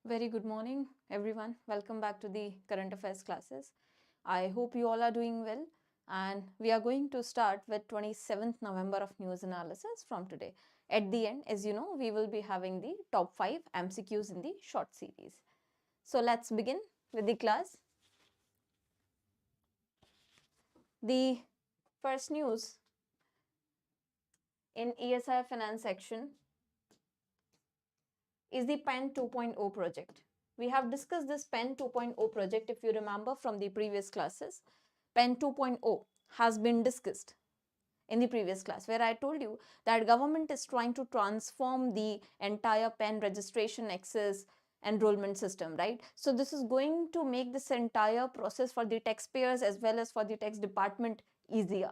Very good morning, everyone. Welcome back to the current affairs classes. I hope you all are doing well, and we are going to start with 27th November of news analysis from today. At the end, as you know, we will be having the top 5 MCQs in the short series. So let's begin with the class. The first news in ESI finance section is the PEN 2.0 project. We have discussed this PEN 2.0 project if you remember from the previous classes. PEN 2.0 has been discussed in the previous class where I told you that government is trying to transform the entire PEN registration access enrollment system, right? So this is going to make this entire process for the taxpayers as well as for the tax department easier.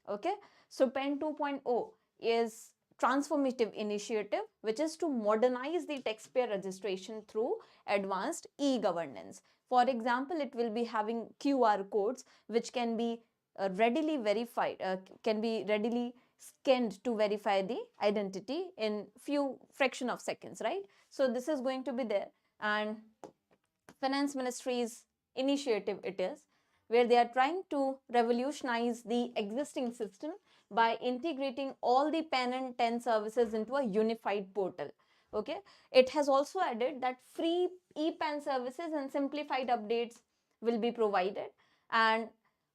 Okay, so PEN 2.0 is transformative initiative which is to modernize the taxpayer registration through advanced e-governance. For example, it will be having QR codes which can be readily verified, can be readily scanned to verify the identity in few fraction of seconds, right? So this is going to be there, and finance ministry's initiative it is, where they are trying to revolutionize the existing system by integrating all the PEN and TEN services into a unified portal. Okay, it has also added that free e-PEN services and simplified updates will be provided. And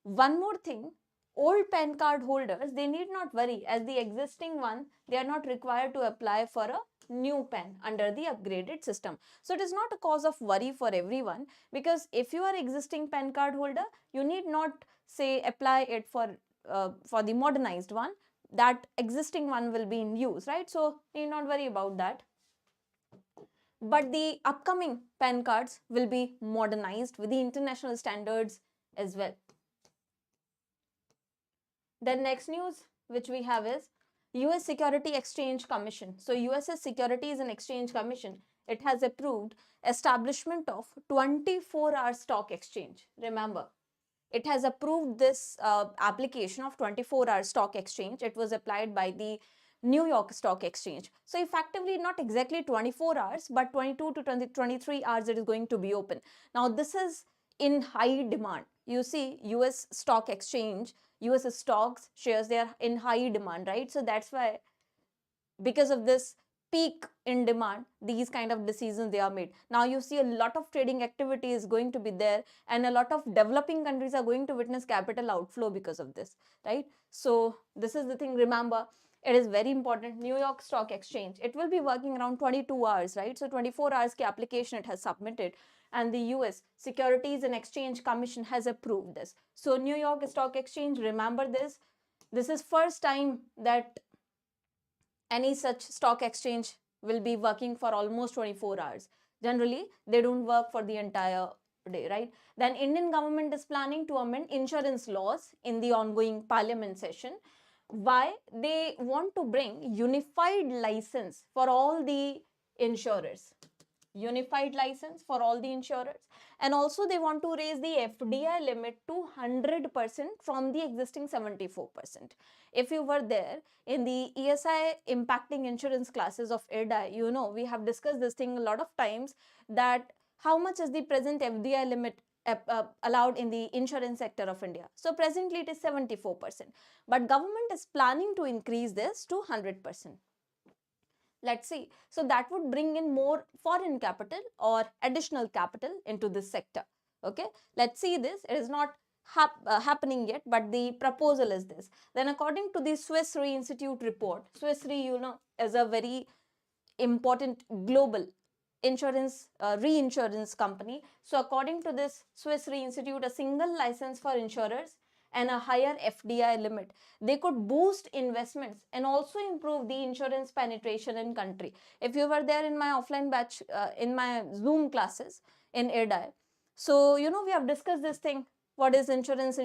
one more thing, old PAN card holders, they need not worry, as the existing one, they are not required to apply for a new PAN under the upgraded system. So it is not a cause of worry for everyone, because if you are existing PAN card holder, you need not say apply it for the modernized one. That existing one will be in use, right? So need not worry about that. But the upcoming PAN cards will be modernized with the international standards as well. The next news which we have is US Security Exchange Commission. So US's Securities and Exchange Commission, it has approved establishment of 24-hour stock exchange. Remember, it has approved this application of 24-hour stock exchange. It was applied by the New York Stock Exchange. So effectively not exactly 24 hours, but 22 to 23 hours it is going to be open. Now this is in high demand. You see, US Stock Exchange, US stocks, shares, they are in high demand, right? So that's why, because of this peak in demand, these kind of decisions they are made. Now you see a lot of trading activity is going to be there, and a lot of developing countries are going to witness capital outflow because of this, right? So this is the thing. Remember, it is very important. New York Stock Exchange, it will be working around 22 hours, right? So 24 hours ki application it has submitted, and the US Securities and Exchange Commission has approved this. So New York Stock Exchange, remember this. This is first time that any such stock exchange will be working for almost 24 hours. Generally, they don't work for the entire day, right? Then Indian government is planning to amend insurance laws in the ongoing parliament session. Why? They want to bring unified license for all the insurers. Unified license for all the insurers, and also they want to raise the FDI limit to 100% from the existing 74%. If you were there in the ESI impacting insurance classes of IRDAI, you know we have discussed this thing a lot of times, that how much is the present FDI limit allowed in the insurance sector of India. So presently it is 74%, but government is planning to increase this to 100%. Let's see. So that would bring in more foreign capital or additional capital into this sector. Okay, let's see this. It is not happening yet, but the proposal is this. Then according to the Swiss Re Institute report, Swiss Re, you know, is a very important global insurance reinsurance company. So according to this Swiss Re Institute, a single license for insurers and a higher FDI limit, they could boost investments and also improve the insurance penetration in country. If you were there in my offline batch, in my Zoom classes in IRDAI, so you know we have discussed this thing, what is insurance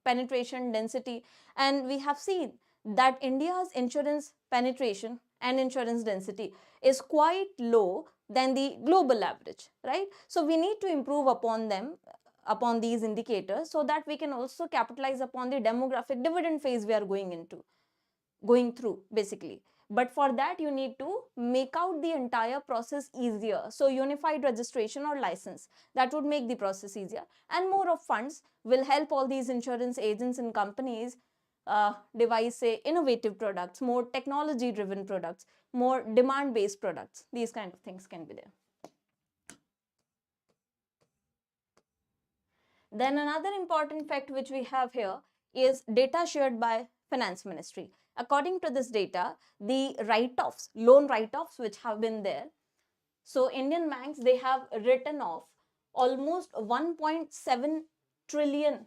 penetration density, and we have seen that India's insurance penetration and insurance density is quite low than the global average, right? So we need to improve upon them, upon these indicators, so that we can also capitalize upon the demographic dividend phase we are going through basically. But for that, you need to make out the entire process easier. So unified registration or license, that would make the process easier. And more of funds will help all these insurance agents and companies devise, say, innovative products, more technology driven products, more demand based products. These kind of things can be there. Then another important fact which we have here is data shared by Finance Ministry. According to this data, the write-offs, loan write-offs which have been there, so Indian banks, they have written off almost 1.7 trillion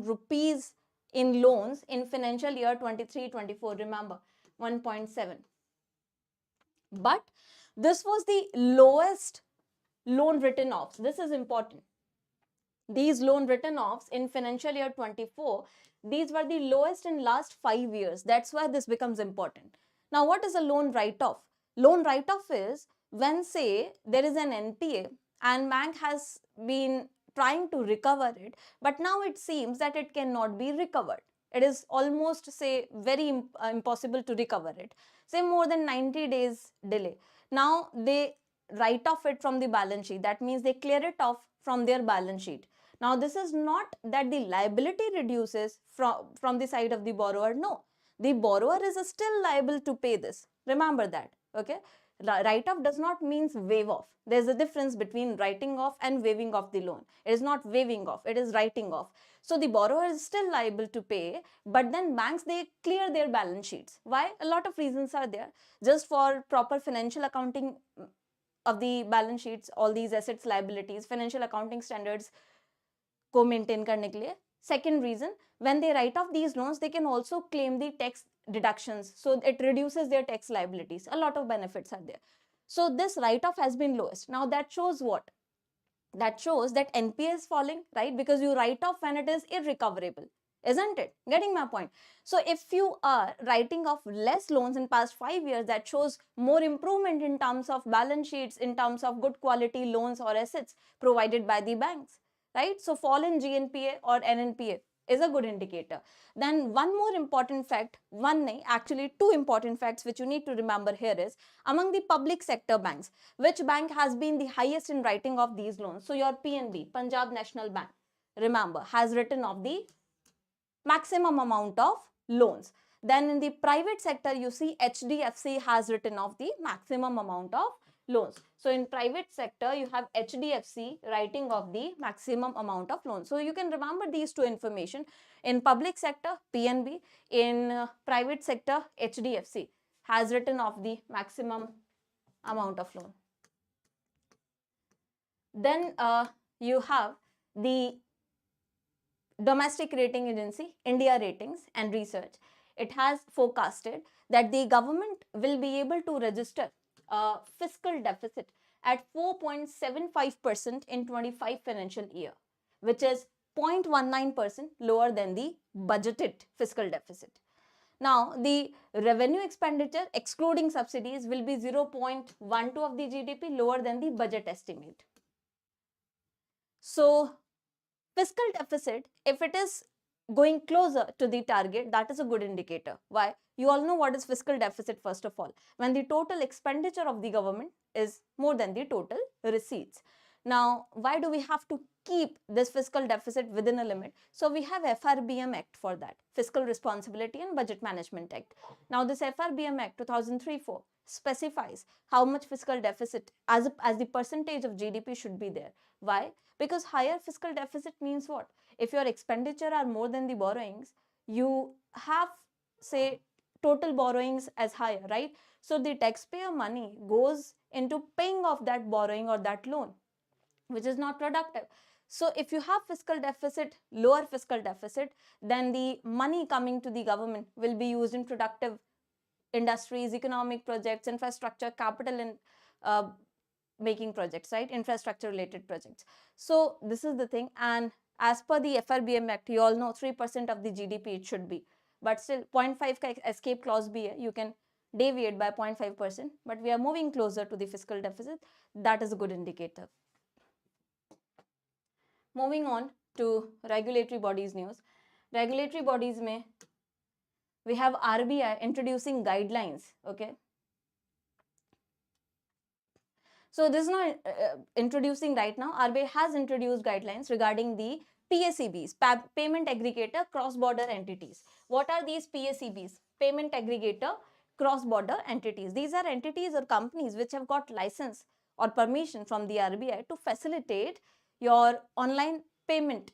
rupees in loans in financial year 23-24. Remember, 1.7. But this was the lowest loan written offs. This is important. These loan written offs in financial year 24, these were the lowest in last 5 years. That's why this becomes important. Now, what is a loan write-off? Loan write-off is when, say, there is an NPA and bank has been trying to recover it, but now it seems that it cannot be recovered. It is almost, say, very impossible to recover it. Say more than 90 days delay. Now they write off it from the balance sheet. That means they clear it off from their balance sheet. Now, this is not that the liability reduces from the side of the borrower. No, the borrower is still liable to pay this. Remember that. Okay. Write-off does not mean waive off. There's a difference between writing off and waiving off the loan. It is not waiving off. It is writing off. So the borrower is still liable to pay, but then banks, they clear their balance sheets. Why? A lot of reasons are there. Just for proper financial accounting of the balance sheets, all these assets, liabilities, financial accounting standards को maintain करने के लिए. Second reason, when they write off these loans, they can also claim the tax deductions. So it reduces their tax liabilities. A lot of benefits are there. So this write-off has been lowest. Now that shows what? That shows that NPA is falling, right? Because you write off when it is irrecoverable. Isn't it? Getting my point? So if you are writing off less loans in past 5 years, that shows more improvement in terms of balance sheets, in terms of good quality loans or assets provided by the banks. Right? So fall in GNPA or NNPA is a good indicator. Then one more important fact, actually two important facts which you need to remember here is, among the public sector banks, which bank has been the highest in writing off these loans? So your PNB, Punjab National Bank, remember, has written off the maximum amount of loans. Then in the private sector, you see HDFC has written off the maximum amount of loans. So in private sector, you have HDFC writing off the maximum amount of loans. So you can remember these two information. In public sector, PNB. In private sector, HDFC has written off the maximum amount of loan. Then you have the domestic rating agency, India Ratings and Research. It has forecasted that the government will be able to register a fiscal deficit at 4.75% in 25 financial year, which is 0.19% lower than the budgeted fiscal deficit. Now, the revenue expenditure excluding subsidies will be 0.12 of the GDP, lower than the budget estimate. So, fiscal deficit, if it is going closer to the target, that is a good indicator. Why? You all know what is fiscal deficit first of all. When the total expenditure of the government is more than the total receipts. Now, why do we have to keep this fiscal deficit within a limit? So, we have FRBM Act for that, Fiscal Responsibility and Budget Management Act. Now, this FRBM Act 2003-4 specifies how much fiscal deficit as the percentage of GDP should be there. Why? Because higher fiscal deficit means what? If your expenditure are more than the borrowings, you have, say, total borrowings as higher, right? So the taxpayer money goes into paying off that borrowing or that loan, which is not productive. So if you have fiscal deficit, lower fiscal deficit, then the money coming to the government will be used in productive industries, economic projects, infrastructure, capital and making projects, right? Infrastructure related projects. So this is the thing. And as per the FRBM Act, you all know 3% of the GDP it should be. But still 0.5 ka escape clause bhi hai. You can deviate by 0.5%. But we are moving closer to the fiscal deficit. That is a good indicator. Moving on to regulatory bodies news. Regulatory bodies mein we have RBI introducing guidelines, okay. So this is not introducing right now. RBI has introduced guidelines regarding the PACBs, Payment Aggregator Cross-Border Entities. What are these PACBs? Payment Aggregator Cross-Border Entities. These are entities or companies which have got license or permission from the RBI to facilitate your online payment,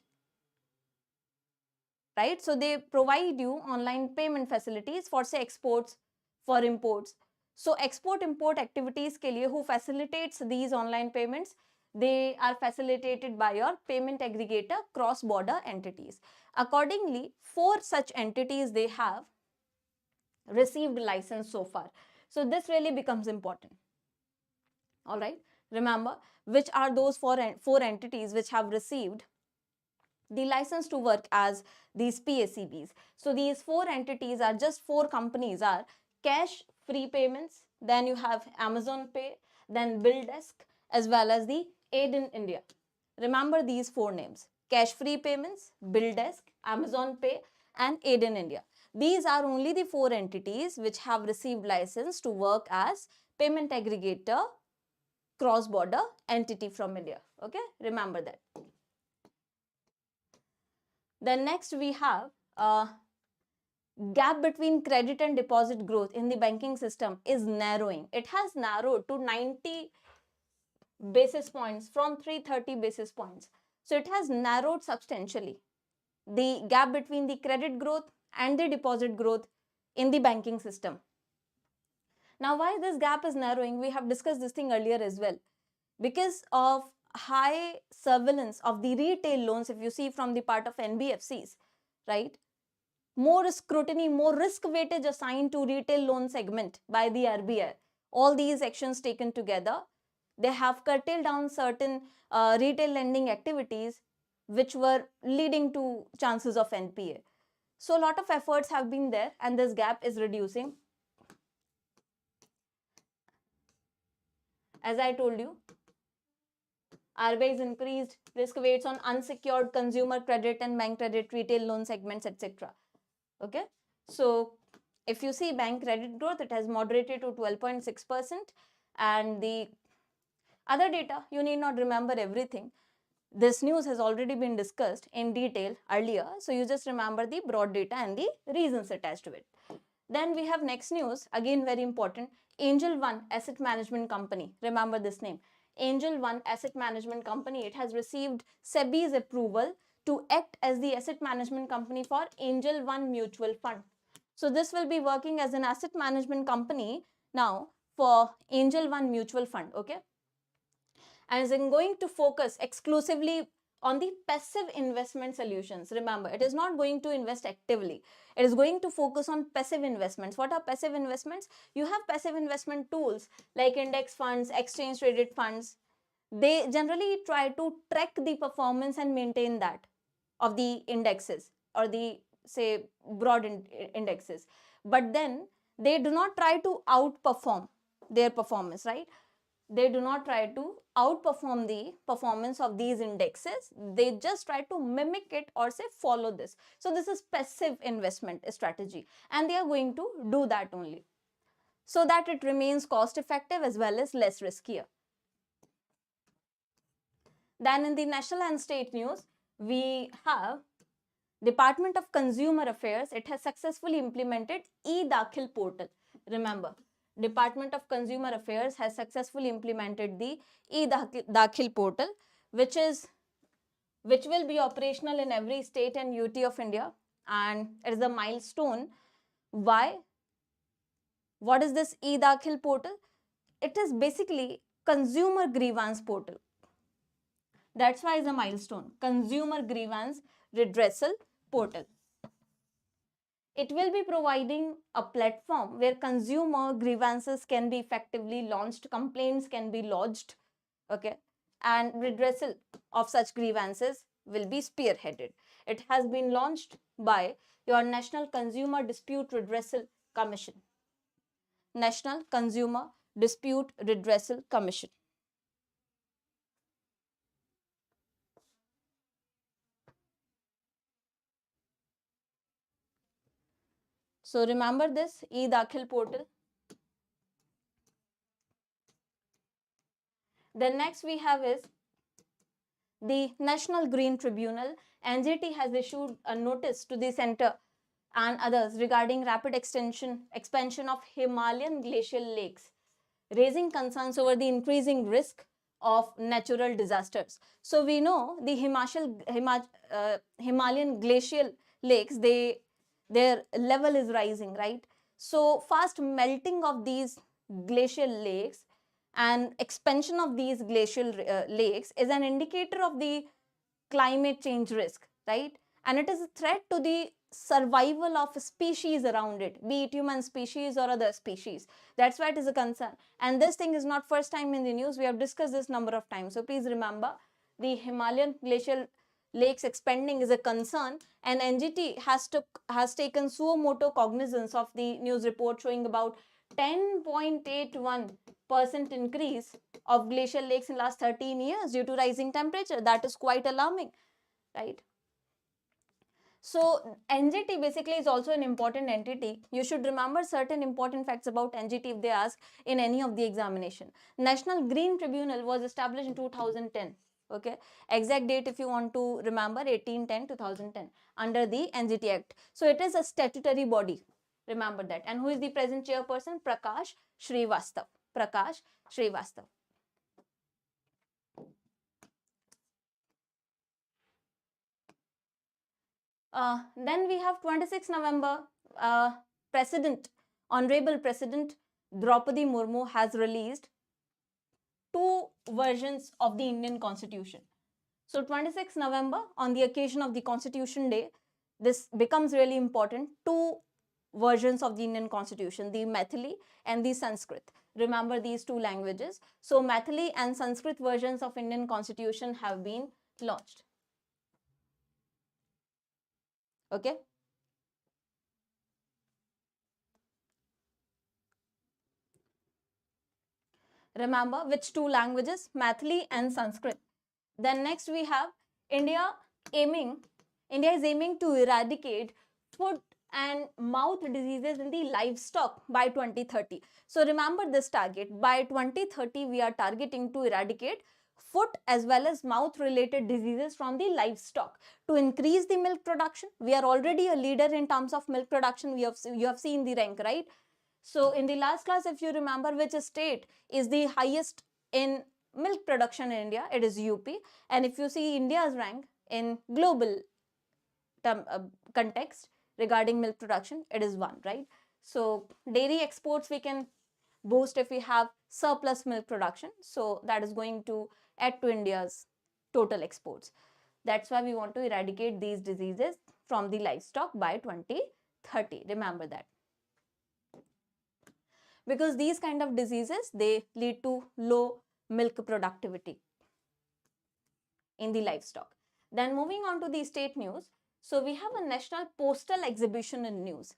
right? So they provide you online payment facilities for say exports, for imports. So export import activities के लिए who facilitates these online payments, they are facilitated by your payment aggregator cross border entities. Accordingly, 4 such entities they have received license so far. So this really becomes important. All right, remember which are those four entities which have received the license to work as these PACBs. So these 4 entities are just 4 companies are Cash Free Payments, then you have Amazon Pay, then BillDesk, as well as the Aid in India. Remember these 4 names: Cash Free Payments, BillDesk, Amazon Pay, and Aid in India. These are only the 4 entities which have received license to work as payment aggregator cross-border entity from India. Okay, remember that. Then next we have gap between credit and deposit growth in the banking system is narrowing. It has narrowed to 90 basis points from 330 basis points. So it has narrowed substantially the gap between the credit growth and the deposit growth in the banking system. Now, why this gap is narrowing? We have discussed this thing earlier as well. Because of high surveillance of the retail loans, if you see from the part of NBFCs, right? More scrutiny, more risk weightage assigned to retail loan segment by the RBI. All these actions taken together, they have curtailed down certain retail lending activities which were leading to chances of NPA. So a lot of efforts have been there and this gap is reducing. As I told you, RBI has increased risk weights on unsecured consumer credit and bank credit, retail loan segments, etc. Okay, so if you see bank credit growth, it has moderated to 12.6%, and the other data, you need not remember everything. This news has already been discussed in detail earlier, so you just remember the broad data and the reasons attached to it. Then we have next news, again very important, Angel One Asset Management Company. Remember this name, Angel One Asset Management Company. It has received SEBI's approval to act as the asset management company for Angel One Mutual Fund. So this will be working as an asset management company now for Angel One Mutual Fund, okay? And is going to focus exclusively on the passive investment solutions. Remember, it is not going to invest actively. It is going to focus on passive investments. What are passive investments? You have passive investment tools like index funds, exchange traded funds. They generally try to track the performance and maintain that of the indexes or the say broad indexes. But then they do not try to outperform their performance, right? They do not try to outperform the performance of these indexes. They just try to mimic it or say follow this. So this is passive investment strategy, and they are going to do that only so that it remains cost effective as well as less riskier. Then in the national and state news, we have Department of Consumer Affairs. It has successfully implemented e-Dakhil portal. Remember, Department of Consumer Affairs has successfully implemented the e-Dakhil portal, which will be operational in every state and UT of India, and it is a milestone. Why? What is this e-Dakhil portal? It is basically consumer grievance portal. That's why it's a milestone. Consumer grievance redressal portal. It will be providing a platform where consumer grievances can be effectively launched, complaints can be lodged, okay, and redressal of such grievances will be spearheaded. It has been launched by your National Consumer Dispute Redressal Commission. National Consumer Dispute Redressal Commission. So remember this e-Dakhil portal. Then next we have is the National Green Tribunal. NGT has issued a notice to the center and others regarding rapid expansion of Himalayan glacial lakes, raising concerns over the increasing risk of natural disasters. So we know the Himalayan glacial lakes, their level is rising, right? So fast melting of these glacial lakes and expansion of these glacial lakes is an indicator of the climate change risk, right? And it is a threat to the survival of species around it, be it human species or other species. That's why it is a concern. And this thing is not first time in the news. We have discussed this number of times. So please remember, the Himalayan glacial lakes expanding is a concern, and NGT has taken suo moto cognizance of the news report showing about 10.81% increase of glacial lakes in last 13 years due to rising temperature. That is quite alarming, right? So NGT basically is also an important entity. You should remember certain important facts about NGT if they ask in any of the examination. National Green Tribunal was established in 2010. Okay, exact date if you want to remember, 18/10/2010 under the NGT Act. So it is a statutory body. Remember that. And who is the present chairperson? Prakash Srivastav. Prakash Srivastav. Then we have 26 November, Honorable President Draupadi Murmu has released two versions of the Indian Constitution. So 26 November, on the occasion of the Constitution Day, this becomes really important. Two versions of the Indian Constitution, the Maithili and the Sanskrit. Remember these two languages. So Maithili and Sanskrit versions of Indian Constitution have been launched. Okay. Remember which two languages? Maithili and Sanskrit. Then next we have India is aiming to eradicate foot and mouth diseases in the livestock by 2030. So remember this target. By 2030, we are targeting to eradicate foot as well as mouth related diseases from the livestock to increase the milk production. We are already a leader in terms of milk production. You have seen the rank, right? So in the last class, if you remember, which state is the highest in milk production in India, it is UP. And if you see India's rank in global context regarding milk production, it is 1, right? So dairy exports we can boost if we have surplus milk production. So that is going to add to India's total exports. That's why we want to eradicate these diseases from the livestock by 2030. Remember that. Because these kind of diseases, they lead to low milk productivity in the livestock. Then moving on to the state news. So we have a national postal exhibition in news.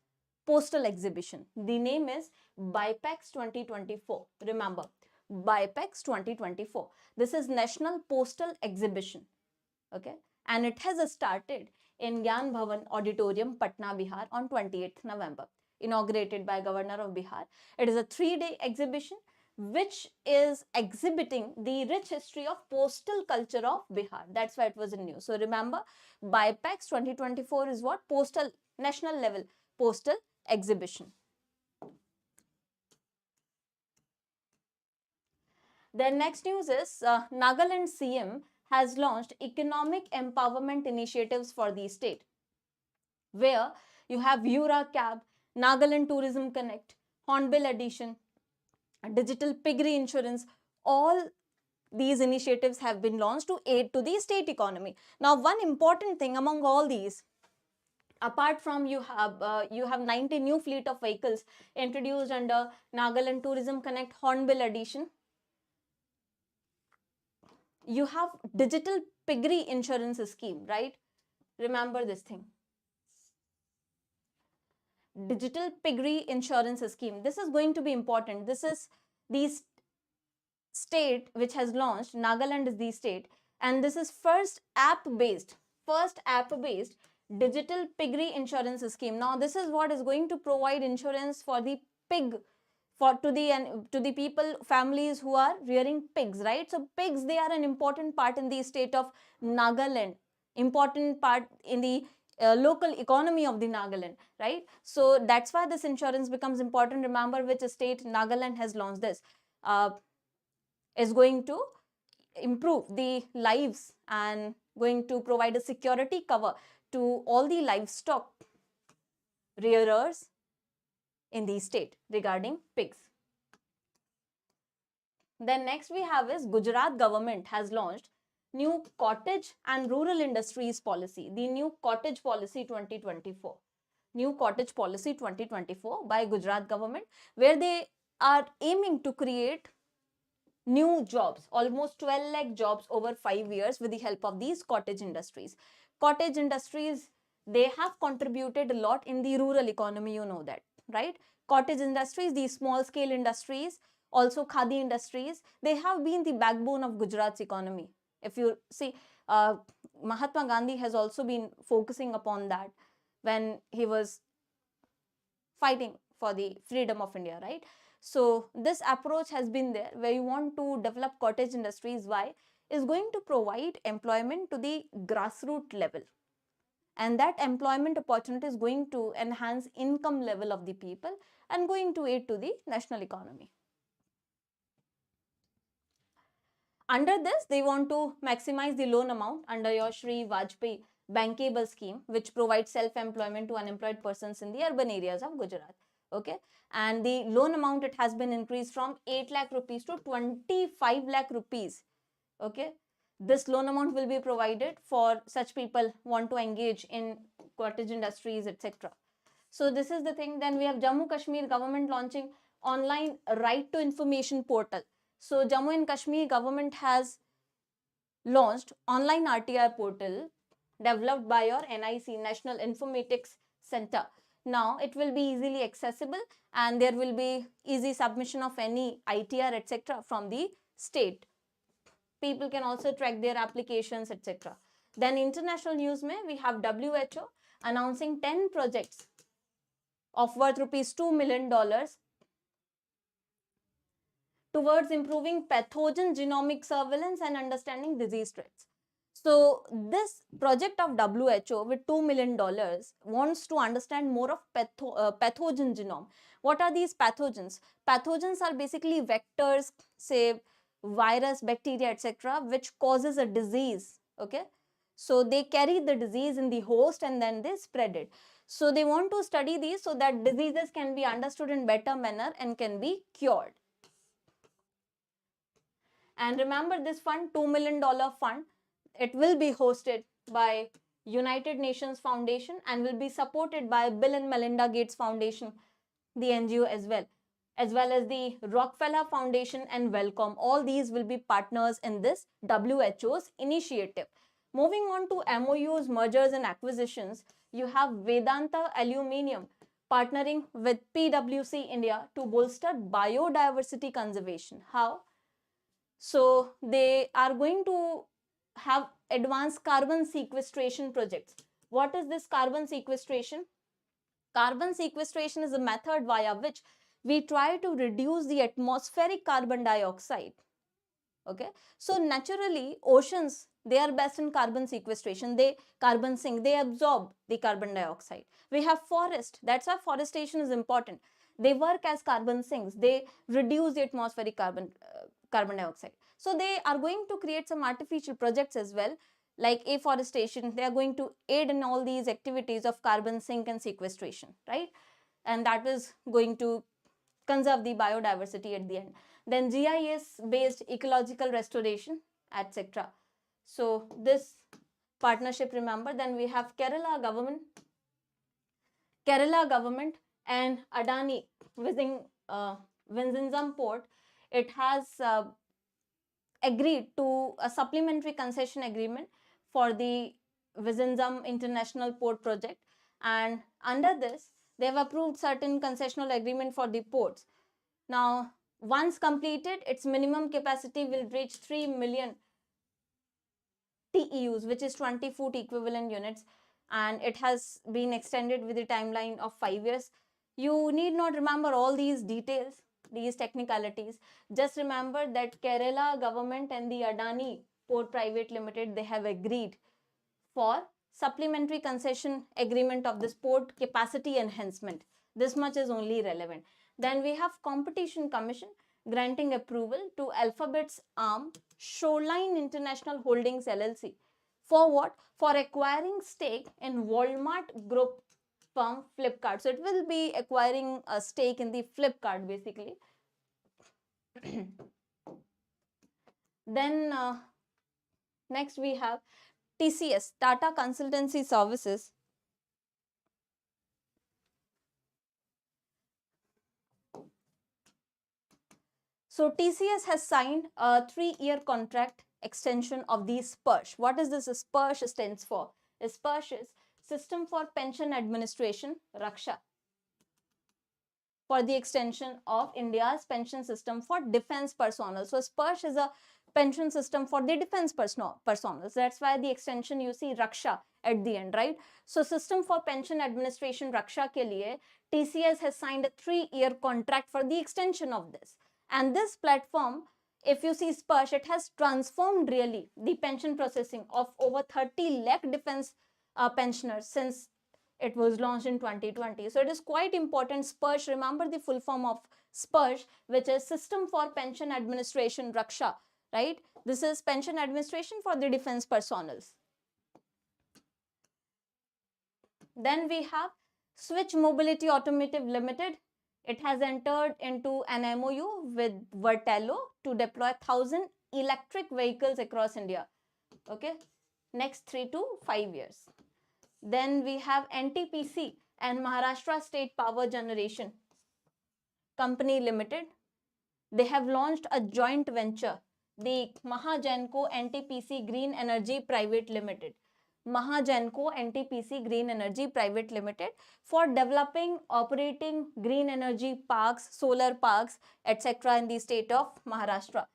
Postal exhibition. The name is BIPEX 2024. Remember, BIPEX 2024. This is National Postal Exhibition. Okay. And it has started in Gyan Bhavan Auditorium, Patna, Bihar on 28th November. Inaugurated by Governor of Bihar. It is a 3-day exhibition which is exhibiting the rich history of postal culture of Bihar. That's why it was in news. So remember, BIPEX 2024 is what? Postal, national level postal exhibition. The next news is Nagaland CM has launched economic empowerment initiatives for the state, where you have Yura Cab, Nagaland Tourism Connect, Hornbill Edition, Digital Piggery Insurance. All these initiatives have been launched to aid to the state economy. Now, one important thing among all these, apart from you have 90 new fleet of vehicles introduced under Nagaland Tourism Connect, Hornbill Edition. You have Digital Piggery Insurance Scheme, right? Remember this thing. Digital Piggery Insurance Scheme. This is going to be important. This is the state which has launched. Nagaland is the state, and this is first app-based digital piggery insurance scheme. Now this is what is going to provide insurance for the pig, to the people, families who are rearing pigs, right? So pigs, they are an important part in the state of Nagaland, important part in the local economy of the Nagaland, right? So that's why this insurance becomes important. Remember which state Nagaland has launched this. Is going to improve the lives and going to provide a security cover to all the livestock rearers in the state regarding pigs. Then next we have is Gujarat government has launched new cottage and rural industries policy, the new cottage policy 2024. New cottage policy 2024 by Gujarat government, where they are aiming to create new jobs, almost 12 lakh jobs over 5 years with the help of these cottage industries. Cottage industries, they have contributed a lot in the rural economy, you know that, right? Cottage industries, these small scale industries, also khadi industries, they have been the backbone of Gujarat's economy. If you see, Mahatma Gandhi has also been focusing upon that when he was fighting for the freedom of India, right? So this approach has been there where you want to develop cottage industries. Why? Is going to provide employment to the grassroots level, and that employment opportunity is going to enhance income level of the people and going to aid to the national economy. Under this, they want to maximize the loan amount under your Shri Vajpayee bankable scheme, which provides self-employment to unemployed persons in the urban areas of Gujarat. Okay, and the loan amount, it has been increased from 8 lakh rupees to 25 lakh rupees. Okay, this loan amount will be provided for such people want to engage in cottage industries, etc. So this is the thing. Then we have Jammu Kashmir government launching online right to information portal. So Jammu and Kashmir government has launched online RTI portal developed by your NIC, National Informatics Center. Now it will be easily accessible and there will be easy submission of any ITR, etc. from the state. People can also track their applications, etc. Then international news mein we have WHO announcing 10 projects of worth ₹2 million towards improving pathogen genomic surveillance and understanding disease threats. So this project of WHO with $2 million wants to understand more of pathogen genome. What are these pathogens? Pathogens are basically vectors, say virus, bacteria, etc., which causes a disease. Okay, so they carry the disease in the host and then they spread it. So they want to study these so that diseases can be understood in better manner and can be cured. And remember this fund, $2 million fund, it will be hosted by United Nations Foundation and will be supported by Bill and Melinda Gates Foundation, the NGO as well as the Rockefeller Foundation and Wellcome. All these will be partners in this WHO's initiative. Moving on to MOUs, mergers and acquisitions, you have Vedanta Aluminium partnering with PwC India to bolster biodiversity conservation. How? So they are going to have advanced carbon sequestration projects. What is this carbon sequestration? Carbon sequestration is a method via which we try to reduce the atmospheric carbon dioxide. Okay, so naturally oceans, they are best in carbon sequestration. They carbon sink, they absorb the carbon dioxide. We have forest, that's why forestation is important. They work as carbon sinks, they reduce the atmospheric carbon dioxide. So they are going to create some artificial projects as well, like afforestation. They are going to aid in all these activities of carbon sink and sequestration, right? And that is going to conserve the biodiversity at the end. Then GIS based ecological restoration, etc. So this partnership, remember. Then we have Kerala government and Adani visiting Vizhinjam port. It has agreed to a supplementary concession agreement for the Vizhinjam International Port project, and under this they have approved certain concessional agreement for the ports. Now once completed, its minimum capacity will reach 3 million TEUs, which is 20 foot equivalent units. and it has been extended with the timeline of 5 years. You need not remember all these details, these technicalities. Just remember that Kerala government and the Adani Port Private Limited, they have agreed for supplementary concession agreement of this port capacity enhancement. This much is only relevant. Then we have Competition Commission granting approval to Alphabet's arm Shoreline International Holdings LLC. For what? For acquiring stake in Walmart Group firm Flipkart. So it will be acquiring a stake in the Flipkart basically. Then next we have TCS, Tata Consultancy Services. So TCS has signed a 3-year contract extension of the SPERSH. What is this SPERSH stands for? SPERSH is System for Pension Administration, Raksha, for the extension of India's pension system for defense personnel. So SPERSH is a pension system for the defense personnel. That's why the extension you see Raksha at the end, right? So System for Pension Administration Raksha ke liye TCS has signed a 3-year contract for the extension of this. And this platform, if you see SPERSH, it has transformed really the pension processing of over 30 lakh defense pensioners since it was launched in 2020. So it is quite important. SPERSH, remember the full form of SPERSH, which is System for Pension Administration Raksha, right? This is pension administration for the defense personnel. Then we have Switch Mobility Automotive Limited. It has entered into an MOU with Vertello to deploy 1,000 electric vehicles across India. Okay, next 3 to 5 years. Then we have NTPC and Maharashtra State Power Generation Company Limited. They have launched a joint venture, the Mahagenco NTPC Green Energy Private Limited. Mahagenco NTPC Green Energy Private Limited for developing, operating green energy parks, solar parks, etc. in the state of Maharashtra.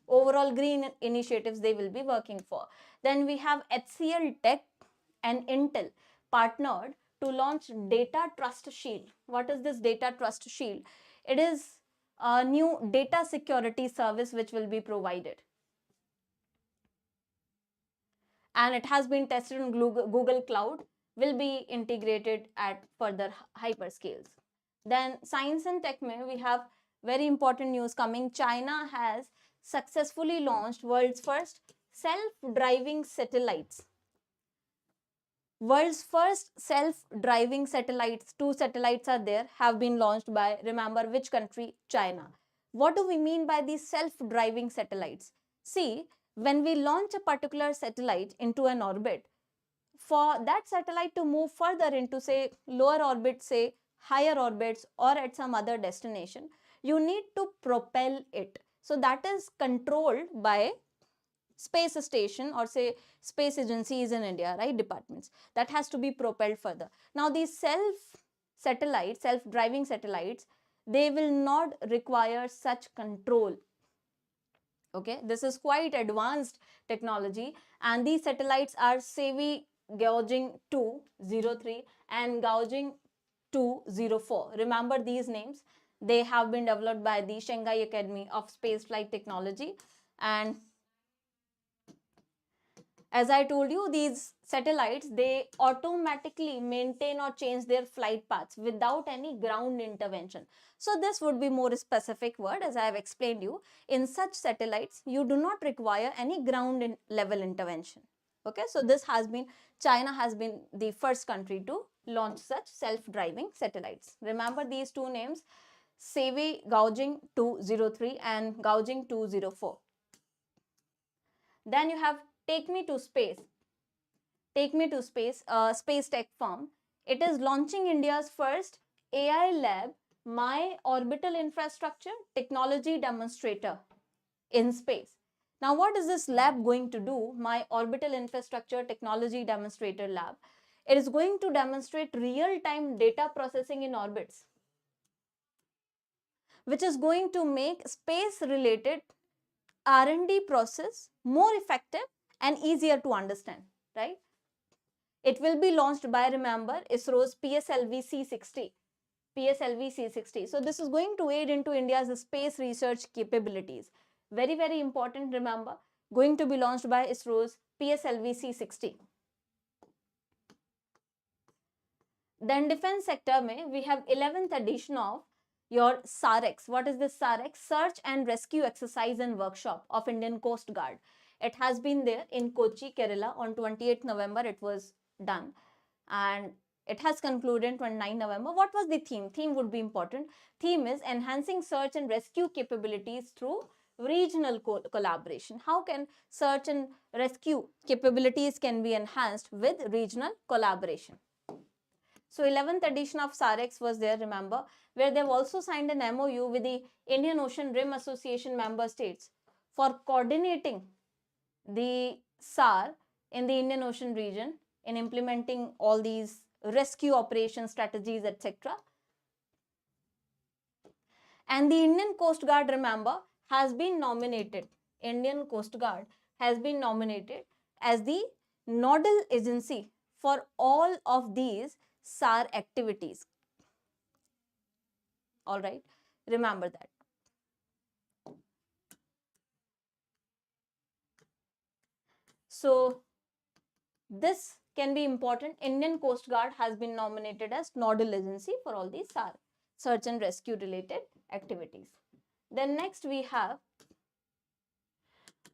Overall green initiatives they will be working for. Then we have HCL Tech and Intel partnered to launch Data Trust Shield. What is this Data Trust Shield? It is a new data security service which will be provided. And it has been tested on Google Cloud, will be integrated at further hyperscales. Then science and tech mein we have very important news coming. China has successfully launched world's first self-driving satellites. World's first self-driving satellites, 2 satellites are there, have been launched by, remember which country? China. What do we mean by these self-driving satellites? See, when we launch a particular satellite into an orbit, for that satellite to move further into say lower orbits, say higher orbits, or at some other destination, you need to propel it. So that is controlled by space station or say space agencies in India, right, departments. That has to be propelled further. Now these self-driving satellites, they will not require such control. Okay, this is quite advanced technology, and these satellites are SEBI Gauging 203 and Gauging 204. Remember these names. They have been developed by the Shanghai Academy of Spaceflight Technology. And as I told you, these satellites, they automatically maintain or change their flight paths without any ground intervention. So this would be more specific word, as I have explained you. In such satellites, you do not require any ground level intervention. Okay, so this has been, China has been the first country to launch such self-driving satellites. Remember these two names, SEBI Gauging 203 and Gauging 204. Then you have Take Me to Space. Take Me to Space, a space tech firm. It is launching India's first AI lab, My Orbital Infrastructure Technology Demonstrator in space. Now, what is this lab going to do? My Orbital Infrastructure Technology Demonstrator Lab. It is going to demonstrate real-time data processing in orbits, which is going to make space-related R&D process more effective and easier to understand, right? It will be launched by, remember, ISRO's PSLV C60. PSLV C60. So this is going to aid into India's space research capabilities. Very, very important, remember, going to be launched by ISRO's PSLV C60. Then defense sector mein, we have 11th edition of your SAREX. What is this SAREX? Search and Rescue Exercise and Workshop of Indian Coast Guard. It has been there in Kochi, Kerala on 28th November. It was done and it has concluded 29 November. What was the theme? Theme would be important. Theme is enhancing search and rescue capabilities through regional collaboration. How can search and rescue capabilities can be enhanced with regional collaboration? So 11th edition of SAREX was there, remember, where they've also signed an MOU with the Indian Ocean Rim Association member states for coordinating the SAR in the Indian Ocean region in implementing all these rescue operation strategies, etc. And the Indian Coast Guard, remember, has been nominated. Indian Coast Guard has been nominated as the nodal agency for all of these SAR activities. All right, remember that. So this can be important. Indian Coast Guard has been nominated as nodal agency for all these SAR, search and rescue related activities. Then next we have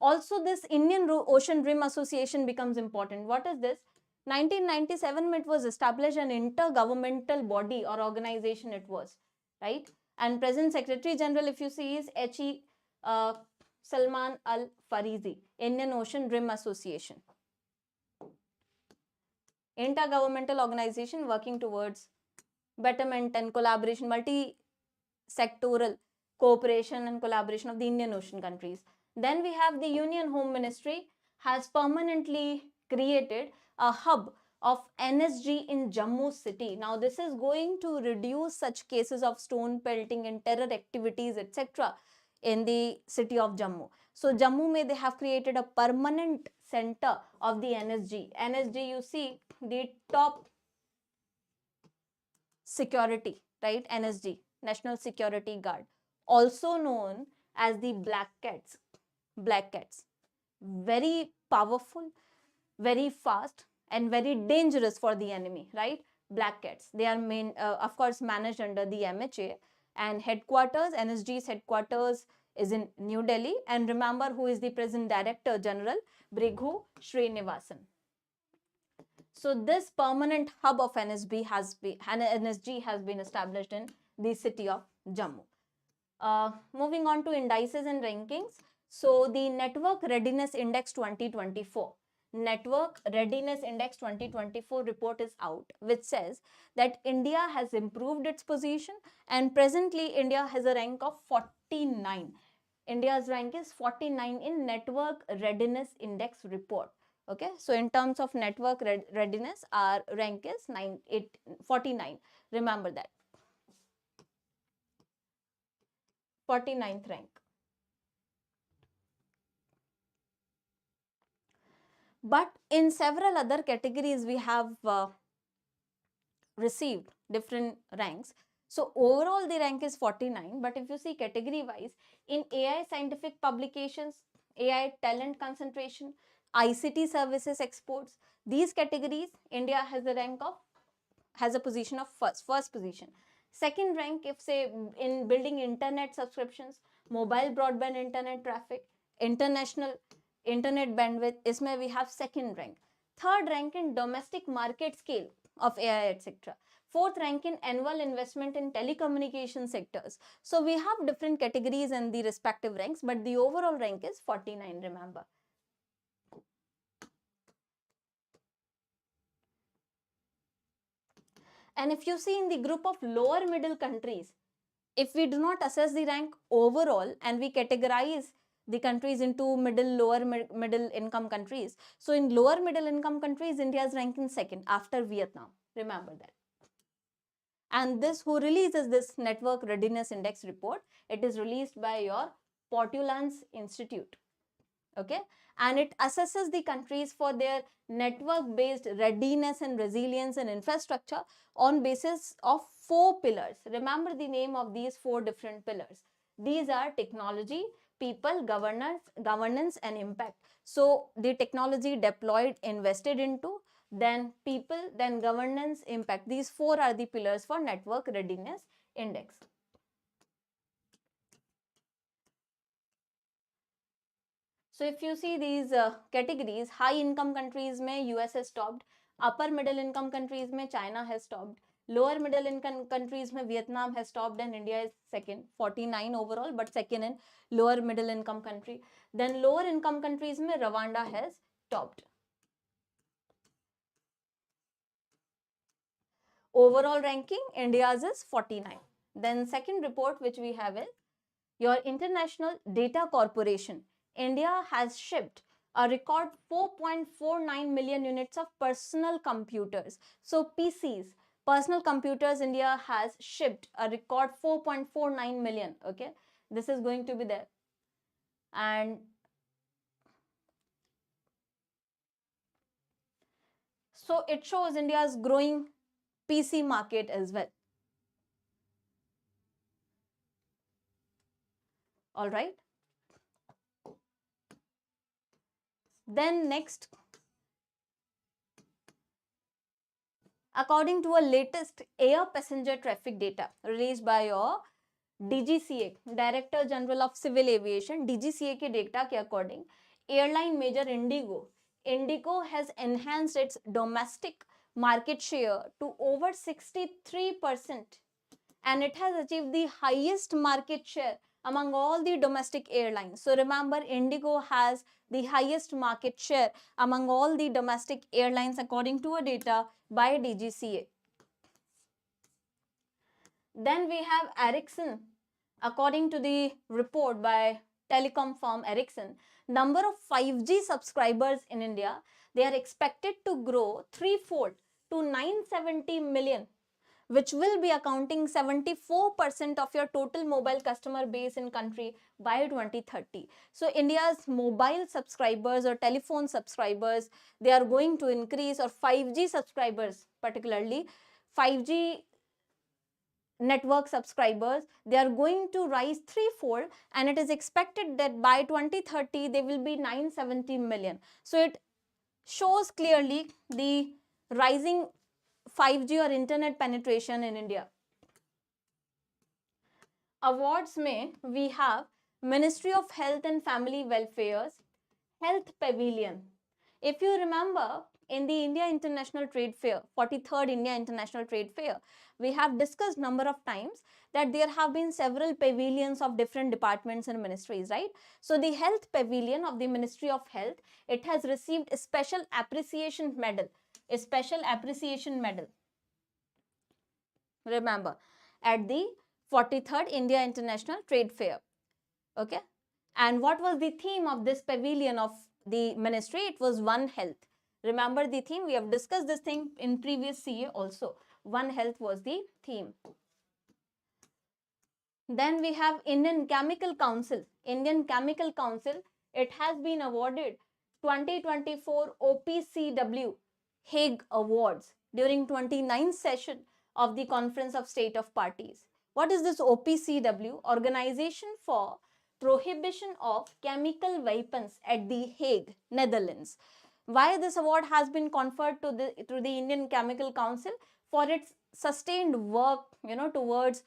also this Indian Ocean Rim Association becomes important. What is this? 1997 it was established an intergovernmental body or organization it was, right? And present Secretary General, if you see, is H.E. Salman Al Farizi, Indian Ocean Rim Association. Intergovernmental organization working towards betterment and collaboration, multi-sectoral cooperation and collaboration of the Indian Ocean countries. Then we have the Union Home Ministry has permanently created a hub of NSG in Jammu city. Now this is going to reduce such cases of stone pelting and terror activities, etc. in the city of Jammu. So Jammu may they have created a permanent center of the NSG. NSG, you see the top security, right? NSG, National Security Guard, also known as the Black Cats. Black Cats, very powerful, very fast and very dangerous for the enemy, right? Black Cats, they are of course managed under the MHA, and headquarters, NSG's headquarters is in New Delhi, and remember who is the present Director General? Brighu Srinivasan. So this permanent hub of NSG has been established in the city of Jammu. Moving on to indices and rankings. So the Network Readiness Index 2024. Network Readiness Index 2024 report is out, which says that India has improved its position and presently India has a rank of 49. India's rank is 49 in Network Readiness Index report. Okay, so in terms of network readiness, our rank is 49. Remember that. 49th rank. But in several other categories, we have received different ranks. So overall, the rank is 49. But if you see category wise, in AI scientific publications, AI talent concentration, ICT services exports, these categories, India has a position of first position. Second rank, if say in building internet subscriptions, mobile broadband internet traffic, international internet bandwidth, isme we have second rank. Third rank in domestic market scale of AI, etc. Fourth rank in annual investment in telecommunication sectors. So we have different categories and the respective ranks, but the overall rank is 49, remember. And if you see in the group of lower middle countries, if we do not assess the rank overall and we categorize the countries into lower middle income countries. So in lower middle income countries, India is ranking second after Vietnam. Remember that. And this, who releases this Network Readiness Index report? It is released by your Portulans Institute. Okay, and it assesses the countries for their network based readiness and resilience and infrastructure on basis of 4 pillars. Remember the name of these 4 different pillars. These are technology, people, governance and impact. So the technology deployed, invested into, then people, then governance, impact. These 4 are the pillars for network readiness index. So if you see these categories, high income countries mein US has topped, upper middle income countries mein China has topped, lower middle income countries mein Vietnam has topped and India is second, 49 overall, but second in lower middle income country. Then lower income countries mein Rwanda has topped. Overall ranking, India's is 49. Then second report which we have is your International Data Corporation. India has shipped a record 4.49 million units of personal computers. So PCs, personal computers, India has shipped a record 4.49 million. Okay, this is going to be there. And so it shows India's growing PC market as well. All right. Then next, according to a latest air passenger traffic data released by your DGCA, Director General of Civil Aviation, DGCA के data के according, airline major Indigo has enhanced its domestic market share to over 63% and it has achieved the highest market share among all the domestic airlines. So remember, Indigo has the highest market share among all the domestic airlines according to a data by DGCA. Then we have Ericsson. According to the report by telecom firm Ericsson, number of 5G subscribers in India, they are expected to grow threefold to 970 million, which will be accounting 74% of your total mobile customer base in country by 2030. So India's mobile subscribers or telephone subscribers, they are going to increase, or 5G subscribers particularly, 5G network subscribers, they are going to rise threefold and it is expected that by 2030 they will be 970 million. So it shows clearly the rising 5G or internet penetration in India. Awards mein we have Ministry of Health and Family Welfare's Health Pavilion. If you remember, in the India International Trade Fair, 43rd India International Trade Fair, we have discussed number of times that there have been several pavilions of different departments and ministries, right? So the Health Pavilion of the Ministry of Health, it has received a special appreciation medal, remember, at the 43rd India International Trade Fair. Okay, and what was the theme of this pavilion of the ministry? It was One Health. Remember the theme? We have discussed this thing in previous CA also. One Health was the theme. Then we have Indian Chemical Council. Indian Chemical Council, it has been awarded 2024 OPCW Hague Awards during 29th session of the Conference of State of Parties. What is this OPCW? Organization for Prohibition of Chemical Weapons at the Hague, Netherlands. Why this award has been conferred to the Indian Chemical Council? For its sustained work, towards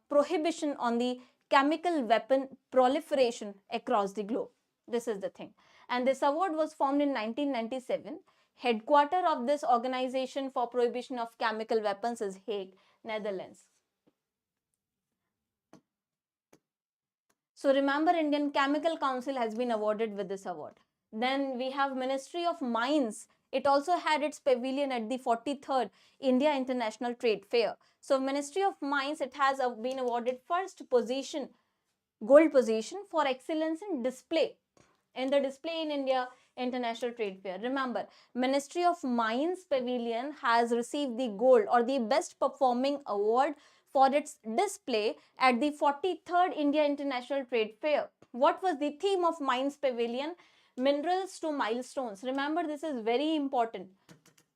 prohibition on the chemical weapon proliferation across the globe. This is the thing. And this award was formed in 1997. Headquarter of this organization for prohibition of chemical weapons is Hague, Netherlands. So remember, Indian Chemical Council has been awarded with this award. Then we have Ministry of Mines. It also had its pavilion at the 43rd India International Trade Fair. So Ministry of Mines, it has been awarded first position, gold position for excellence in display, in the display in India International Trade Fair. Remember, Ministry of Mines pavilion has received the gold or the best performing award for its display at the 43rd India International Trade Fair. What was the theme of Mines Pavilion? Minerals to milestones. Remember, this is very important.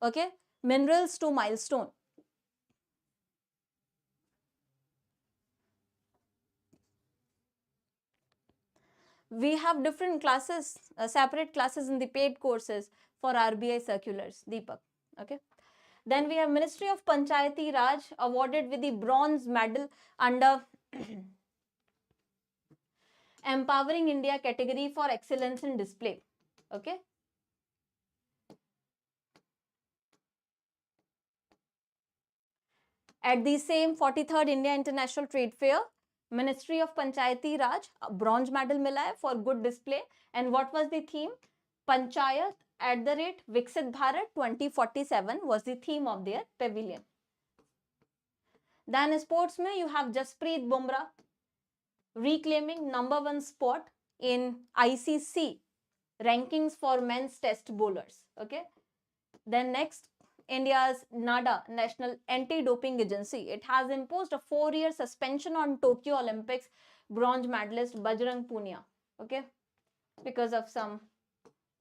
Okay, minerals to milestone. We have different classes, separate classes in the paid courses for RBI circulars, Deepak. Okay. Then we have Ministry of Panchayati Raj awarded with the bronze medal under Empowering India category for excellence in display. Okay. At the same 43rd India International Trade Fair, Ministry of Panchayati Raj bronze medal mila hai for good display. And what was the theme? Panchayat @ Viksit Bharat 2047 was the theme of their pavilion. Then sports mein you have Jasprit Bumrah reclaiming #1 spot in ICC rankings for men's test bowlers. Okay. Then next, India's NADA, National Anti-Doping Agency. It has imposed a 4-year suspension on Tokyo Olympics bronze medalist Bajrang Punia. Okay, because of some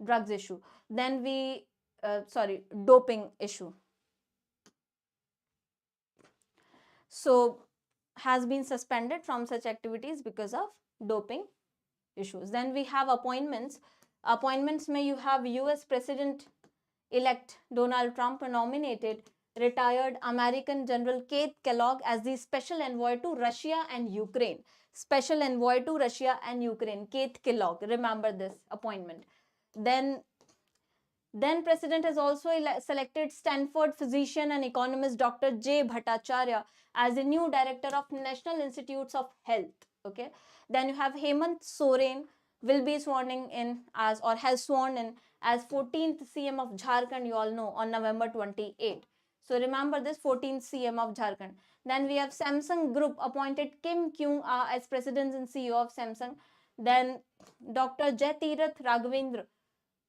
drugs issue. Then doping issue. So has been suspended from such activities because of doping issues. Then we have appointments. Appointments may you have US President-elect Donald Trump nominated retired American General Keith Kellogg as the Special Envoy to Russia and Ukraine. Special Envoy to Russia and Ukraine, Keith Kellogg. Remember this appointment. Then President has also selected Stanford physician and economist Dr. J. Bhattacharya as the new director of National Institutes of Health. Okay. Then you have Hemant Soren will be sworn in as, or has sworn in as 14th CM of Jharkhand, you all know, on November 28. So remember this, 14th CM of Jharkhand. Then we have Samsung Group appointed Kim Kyung-ah as president and CEO of Samsung. Then Dr. Jaytirath Raghavendra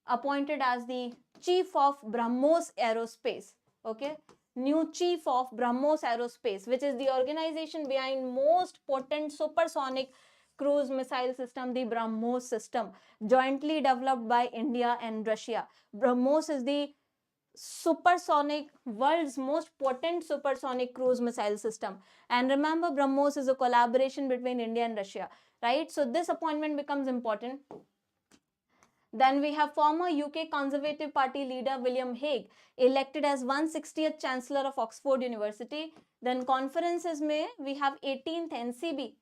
appointed as the chief of BrahMos Aerospace. Okay, new chief of BrahMos Aerospace, which is the organization behind most potent supersonic cruise missile system, the BrahMos system, jointly developed by India and Russia. BrahMos is the world's most potent supersonic cruise missile system. And remember, BrahMos is a collaboration between India and Russia, right? So this appointment becomes important. Then we have former UK Conservative Party leader William Hague elected as 160th Chancellor of Oxford University. Then conferences may we have 18th NCB,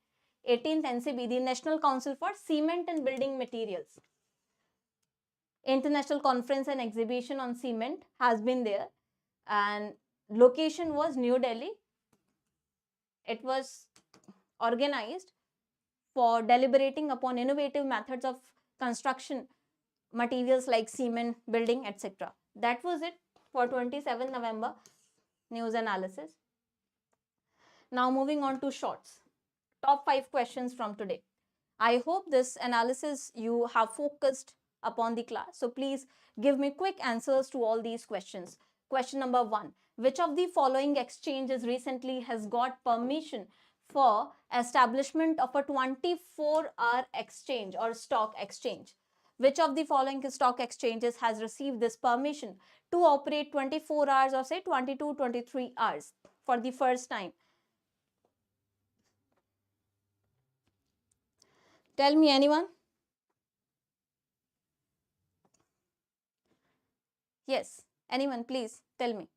the National Council for Cement and Building Materials. International Conference and Exhibition on Cement has been there, and location was New Delhi. It was organized for deliberating upon innovative methods of construction materials like cement, building, etc. That was it for 27 November news analysis. Now moving on to shorts. Top 5 questions from today. I hope this analysis you have focused upon the class. So please give me quick answers to all these questions. Question number 1. Which of the following exchanges recently has got permission for establishment of a 24-hour exchange or stock exchange? Which of the following stock exchanges has received this permission to operate 24 hours or say 22, 23 hours for the first time? Tell me, anyone? Yes, anyone, please tell me.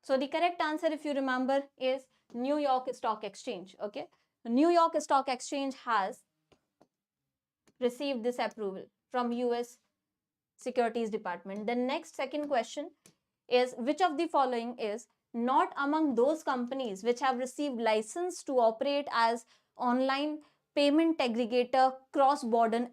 So the correct answer, if you remember, is New York Stock Exchange. Okay. New York Stock Exchange has received this approval from US Securities Department. The next second question is, which of the following is not among those companies which have received license to operate as online payment aggregator cross-border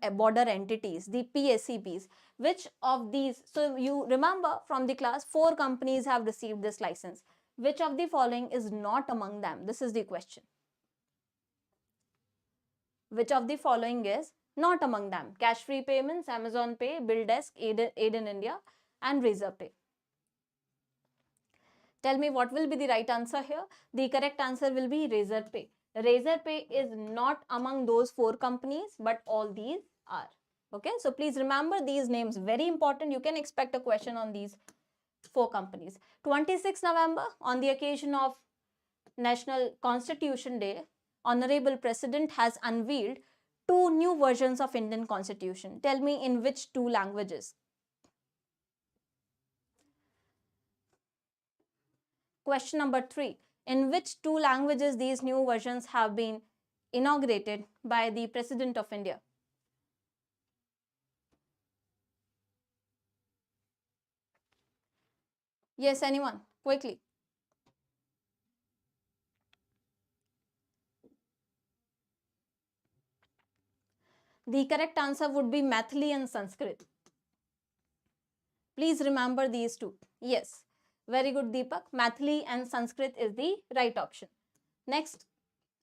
entities, the PSEBs? Which of these? So you remember from the class, 4 companies have received this license. Which of the following is not among them? This is the question. Which of the following is not among them? Cash Free Payments, Amazon Pay, BillDesk, Aid in India, and Razorpay. Tell me what will be the right answer here. The correct answer will be Razorpay. Razorpay is not among those 4 companies, but all these are. Okay, so please remember these names, very important. You can expect a question on these 4 companies. 26 November, on the occasion of National Constitution Day, Honorable President has unveiled 2 new versions of Indian Constitution. Tell me in which 2 languages? Question number 3. In which 2 languages these new versions have been inaugurated by the President of India? Yes, anyone? Quickly. The correct answer would be Maithili and Sanskrit. Please remember these 2. Yes. Very good, Deepak. Maithili and Sanskrit is the right option. Next,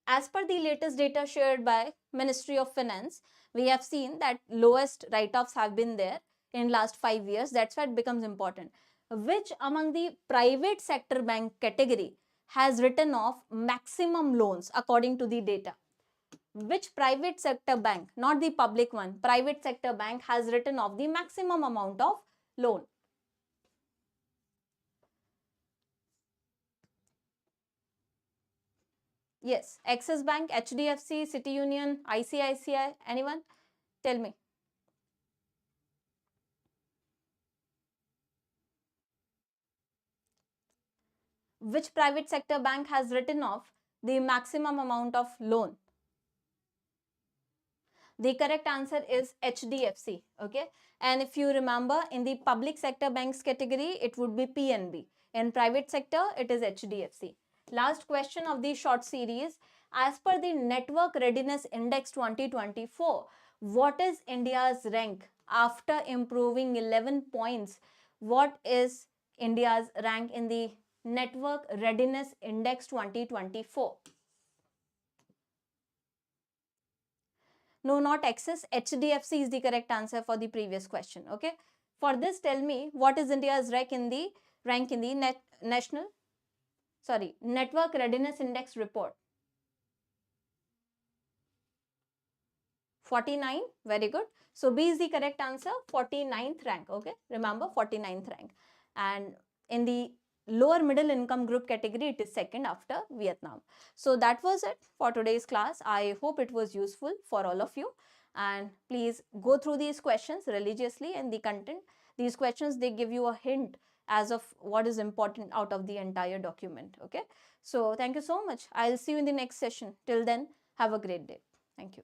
as per the latest data shared by Ministry of Finance, we have seen that lowest write-offs have been there in last 5 years. That's why it becomes important. Which among the private sector bank category has written off maximum loans according to the data? Which private sector bank, not the public one, private sector bank has written off the maximum amount of loan? Yes, Axis Bank, HDFC, City Union, ICICI, anyone? Tell me. Which private sector bank has written off the maximum amount of loan? The correct answer is HDFC. Okay. And if you remember, in the public sector banks category, it would be PNB. In private sector, it is HDFC. Last question of the short series. As per the Network Readiness Index 2024, what is India's rank after improving 11 points? What is India's rank in the Network Readiness Index 2024? No, not Axis. HDFC is the correct answer for the previous question. Okay. For this, tell me what is India's rank in the Network Readiness Index report. 49. Very good. So B is the correct answer. 49th rank. Okay. Remember, 49th rank. And in the lower middle income group category, it is second after Vietnam. So that was it for today's class. I hope it was useful for all of you. And please go through these questions religiously and the content. These questions, they give you a hint as of what is important out of the entire document. Okay. So thank you so much. I'll see you in the next session. Till then, have a great day. Thank you.